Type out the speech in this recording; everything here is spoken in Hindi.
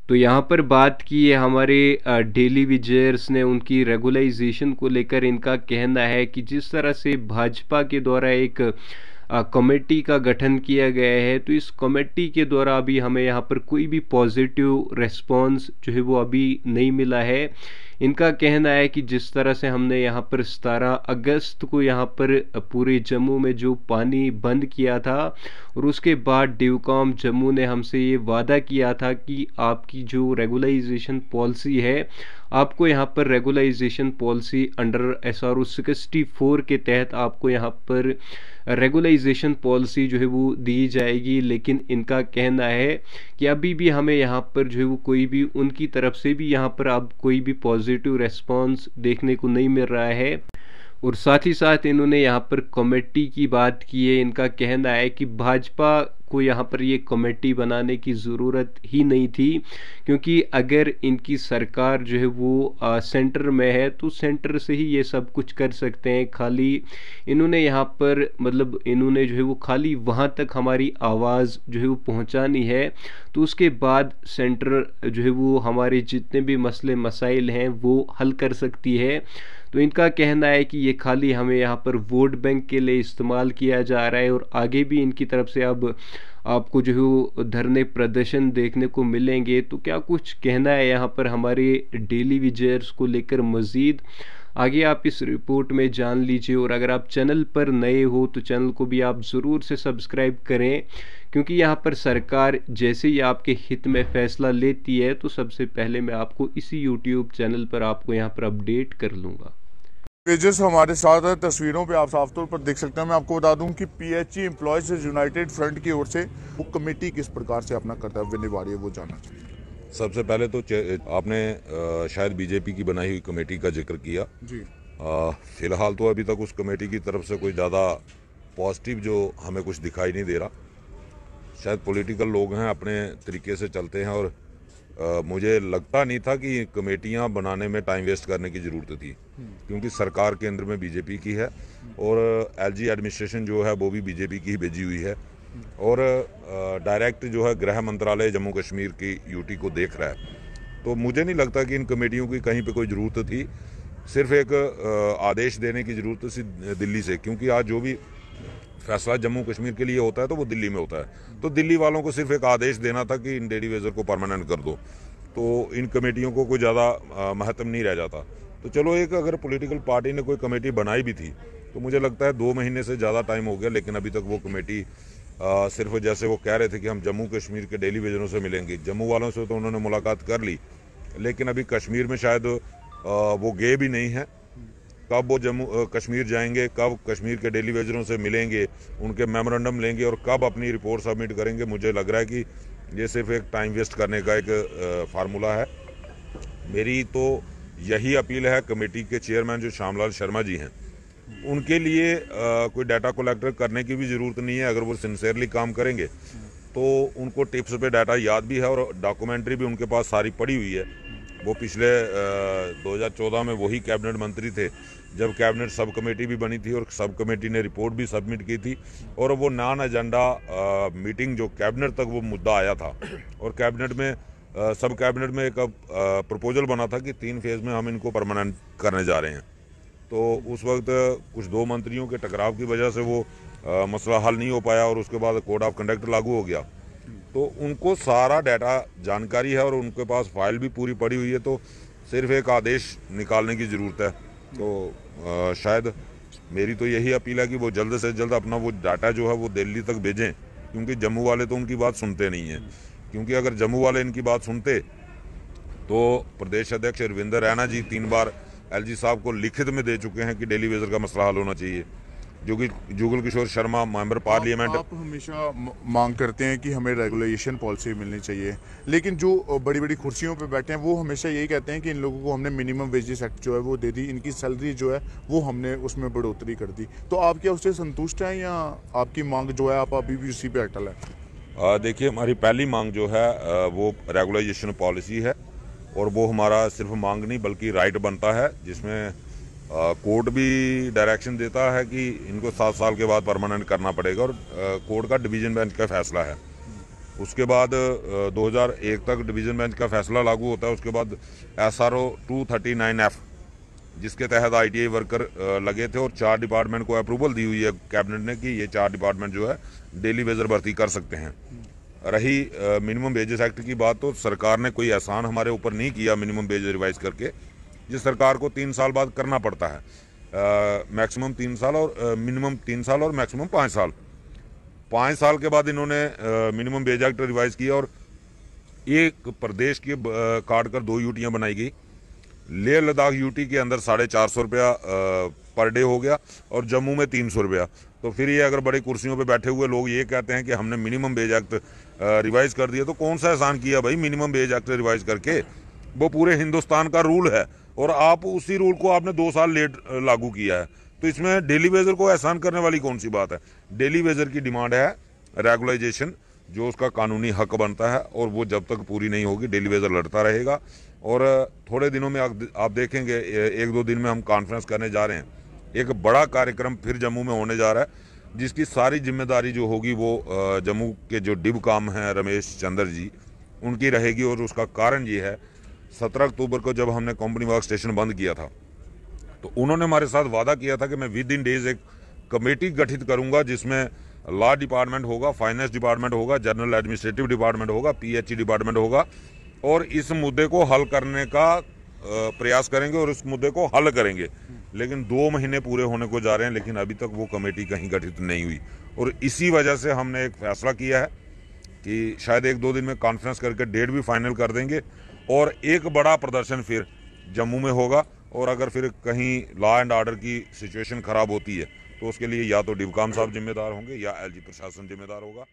तो यहाँ पर बात की है हमारे डेली विजयर्स ने, उनकी रेगुलाइजेशन को लेकर इनका कहना है कि जिस तरह से भाजपा के द्वारा एक कमेटी का गठन किया गया है, तो इस कमेटी के द्वारा अभी हमें यहाँ पर कोई भी पॉजिटिव रिस्पांस जो है वो अभी नहीं मिला है। इनका कहना है कि जिस तरह से हमने यहाँ पर 17 अगस्त को यहाँ पर पूरे जम्मू में जो पानी बंद किया था, और उसके बाद डिवकॉम जम्मू ने हमसे ये वादा किया था कि आपकी जो रेगुलाइजेशन पॉलिसी है, आपको यहाँ पर रेगुलाइजेशन पॉलिसी अंडर SRO 64 के तहत आपको यहाँ पर रेगुलाइजेशन पॉलिसी जो है वो दी जाएगी। लेकिन इनका कहना है कि अभी भी हमें यहाँ पर जो है वो कोई भी उनकी तरफ से भी यहाँ पर अब कोई भी पॉजिटिव रेस्पॉन्स देखने को नहीं मिल रहा है। और साथ ही साथ इन्होंने यहाँ पर कमेटी की बात की है। इनका कहना है कि भाजपा को यहाँ पर ये कमेटी बनाने की ज़रूरत ही नहीं थी, क्योंकि अगर इनकी सरकार जो है वो सेंटर में है तो सेंटर से ही ये सब कुछ कर सकते हैं। खाली इन्होंने यहाँ पर मतलब इन्होंने जो है वो खाली वहाँ तक हमारी आवाज़ जो है वो पहुँचानी है, तो उसके बाद सेंटर जो है वो हमारे जितने भी मसले मसाइल हैं वो हल कर सकती है। तो इनका कहना है कि ये खाली हमें यहाँ पर वोट बैंक के लिए इस्तेमाल किया जा रहा है, और आगे भी इनकी तरफ से अब आपको जो है वो धरने प्रदर्शन देखने को मिलेंगे। तो क्या कुछ कहना है यहाँ पर हमारे डेली विजयर्स को लेकर मज़ीद, आगे आप इस रिपोर्ट में जान लीजिए। और अगर आप चैनल पर नए हो तो चैनल को भी आप ज़रूर से सब्सक्राइब करें, क्योंकि यहाँ पर सरकार जैसे ही आपके हित में फ़ैसला लेती है तो सबसे पहले मैं आपको इसी यूट्यूब चैनल पर आपको यहाँ पर अपडेट कर लूँगा। पेजेस हमारे साथ है, तस्वीरों पे आप साफ तौर पर देख सकते हैं। मैं आपको बता दूं कि PHE एम्प्लॉयज यूनाइटेड फ्रंट की ओर से वो कमेटी किस प्रकार से अपना कर्तव्य निभा रही है वो जानना चाहिए। सबसे पहले तो आपने शायद बीजेपी की बनाई हुई कमेटी का जिक्र किया जी। फिलहाल तो अभी तक उस कमेटी की तरफ से कोई ज़्यादा पॉजिटिव जो हमें कुछ दिखाई नहीं दे रहा। शायद पॉलिटिकल लोग हैं, अपने तरीके से चलते हैं, और मुझे लगता नहीं था कि कमेटियां बनाने में टाइम वेस्ट करने की ज़रूरत थी, क्योंकि सरकार केंद्र में बीजेपी की है और LG एडमिनिस्ट्रेशन जो है वो भी बीजेपी की ही भेजी हुई है, और डायरेक्ट जो है गृह मंत्रालय जम्मू कश्मीर की यूटी को देख रहा है। तो मुझे नहीं लगता कि इन कमेटियों की कहीं पे कोई ज़रूरत थी। सिर्फ एक आदेश देने की ज़रूरत थी दिल्ली से, क्योंकि आज जो भी फैसला जम्मू कश्मीर के लिए होता है तो वो दिल्ली में होता है। तो दिल्ली वालों को सिर्फ एक आदेश देना था कि इन डेली वेजर को परमानेंट कर दो, तो इन कमेटियों को कोई ज़्यादा महत्व नहीं रह जाता। तो चलो, एक अगर पॉलिटिकल पार्टी ने कोई कमेटी बनाई भी थी तो मुझे लगता है 2 महीने से ज़्यादा टाइम हो गया, लेकिन अभी तक वो कमेटी सिर्फ जैसे वो कह रहे थे कि हम जम्मू कश्मीर के डेली वेजरों से मिलेंगे, जम्मू वालों से तो उन्होंने मुलाकात कर ली, लेकिन अभी कश्मीर में शायद वो गए भी नहीं हैं। कब वो जम्मू कश्मीर जाएंगे, कब कश्मीर के डेली वेजरों से मिलेंगे, उनके मेमोरेंडम लेंगे और कब अपनी रिपोर्ट सबमिट करेंगे, मुझे लग रहा है कि ये सिर्फ एक टाइम वेस्ट करने का एक फार्मूला है। मेरी तो यही अपील है कमेटी के चेयरमैन जो श्यामलाल शर्मा जी हैं, उनके लिए कोई डाटा कलेक्टर करने की भी ज़रूरत नहीं है। अगर वो सिंसियरली काम करेंगे तो उनको टिप्स पे डाटा याद भी है और डॉक्यूमेंट्री भी उनके पास सारी पड़ी हुई है। वो पिछले 2014 में वही कैबिनेट मंत्री थे जब कैबिनेट सब कमेटी भी बनी थी और सब कमेटी ने रिपोर्ट भी सबमिट की थी, और वो नॉन एजेंडा मीटिंग जो कैबिनेट तक वो मुद्दा आया था, और कैबिनेट में सब कैबिनेट में एक प्रपोजल बना था कि 3 फेज़ में हम इनको परमानेंट करने जा रहे हैं। तो उस वक्त कुछ 2 मंत्रियों के टकराव की वजह से वो मसला हल नहीं हो पाया और उसके बाद कोड ऑफ कंडक्ट लागू हो गया। तो उनको सारा डाटा जानकारी है और उनके पास फाइल भी पूरी पड़ी हुई है, तो सिर्फ एक आदेश निकालने की ज़रूरत है। तो शायद मेरी तो यही अपील है कि वो जल्द से जल्द अपना वो डाटा जो है वो दिल्ली तक भेजें, क्योंकि जम्मू वाले तो उनकी बात सुनते नहीं हैं। क्योंकि अगर जम्मू वाले इनकी बात सुनते तो प्रदेश अध्यक्ष रविंदर रैना जी 3 बार LG साहब को लिखित में दे चुके हैं कि डेली वेजर का मसला हल होना चाहिए। जुगल किशोर शर्मा मेंबर पार्लियामेंट, आप हमेशा मांग करते हैं कि हमें रेगुलेशन पॉलिसी मिलनी चाहिए, लेकिन जो बड़ी बड़ी कुर्सियों पे बैठे हैं वो हमेशा यही कहते हैं कि इन लोगों को हमने मिनिमम वेजेस एक्ट जो है वो दे दी, इनकी सैलरी जो है वो हमने उसमें बढ़ोतरी कर दी। तो आप क्या उससे संतुष्ट हैं या आपकी मांग जो है आप अभी भी उसी पे अटल है? देखिए, हमारी पहली मांग जो है वो रेगुलाइजेशन पॉलिसी है, और वो हमारा सिर्फ मांग नहीं बल्कि राइट बनता है, जिसमें कोर्ट भी डायरेक्शन देता है कि इनको 7 साल के बाद परमानेंट करना पड़ेगा, और कोर्ट का डिवीजन बेंच का फैसला है। उसके बाद 2001 तक डिवीज़न बेंच का फैसला लागू होता है। उसके बाद SRO 239F जिसके तहत ITI वर्कर लगे थे और 4 डिपार्टमेंट को अप्रूवल दी हुई है कैबिनेट ने कि ये 4 डिपार्टमेंट जो है डेली वेजर भर्ती कर सकते हैं। रही मिनिमम वेजेस एक्ट की बात, तो सरकार ने कोई एहसान हमारे ऊपर नहीं किया मिनिमम वेज रिवाइज करके, जिस सरकार को 3 साल बाद करना पड़ता है, मैक्सिमम 3 साल और मिनिमम 3 साल और मैक्सिमम 5 साल। 5 साल के बाद इन्होंने मिनिमम वेज एक्ट रिवाइज किया और एक प्रदेश की काट कर 2 यूटियाँ बनाई गई। लेह लद्दाख यूटी के अंदर 450 रुपया पर डे हो गया और जम्मू में 300 रुपया। तो फिर ये अगर बड़ी कुर्सियों पे बैठे हुए लोग ये कहते हैं कि हमने मिनिमम वेज एक्ट रिवाइज कर दिया, तो कौन सा एहसान किया भाई मिनिमम वेज एक्ट रिवाइज करके? वो पूरे हिंदुस्तान का रूल है और आप उसी रूल को आपने 2 साल लेट लागू किया है, तो इसमें डेली वेजर को एहसान करने वाली कौन सी बात है? डेली वेजर की डिमांड है रेगुलाइजेशन, जो उसका कानूनी हक बनता है, और वो जब तक पूरी नहीं होगी डेली वेजर लड़ता रहेगा। और थोड़े दिनों में आप देखेंगे 1-2 दिन में हम कॉन्फ्रेंस करने जा रहे हैं, एक बड़ा कार्यक्रम फिर जम्मू में होने जा रहा है, जिसकी सारी जिम्मेदारी जो होगी वो जम्मू के जो डिब काम हैं रमेश चंद्र जी उनकी रहेगी। और उसका कारण ये है, 17 अक्टूबर को जब हमने कंपनी वर्क स्टेशन बंद किया था तो उन्होंने हमारे साथ वादा किया था कि मैं विद इन डेज एक कमेटी गठित करूंगा जिसमें लॉ डिपार्टमेंट होगा, फाइनेंस डिपार्टमेंट होगा, जनरल एडमिनिस्ट्रेटिव डिपार्टमेंट होगा, PHE डिपार्टमेंट होगा, और इस मुद्दे को हल करने का प्रयास करेंगे और इस मुद्दे को हल करेंगे। लेकिन 2 महीने पूरे होने को जा रहे हैं, लेकिन अभी तक वो कमेटी कहीं गठित नहीं हुई। और इसी वजह से हमने एक फैसला किया है कि शायद 1-2 दिन में कॉन्फ्रेंस करके डेट भी फाइनल कर देंगे और एक बड़ा प्रदर्शन फिर जम्मू में होगा। और अगर फिर कहीं लॉ एंड ऑर्डर की सिचुएशन खराब होती है तो उसके लिए या तो डिबकाम साहब जिम्मेदार होंगे या LG प्रशासन जिम्मेदार होगा।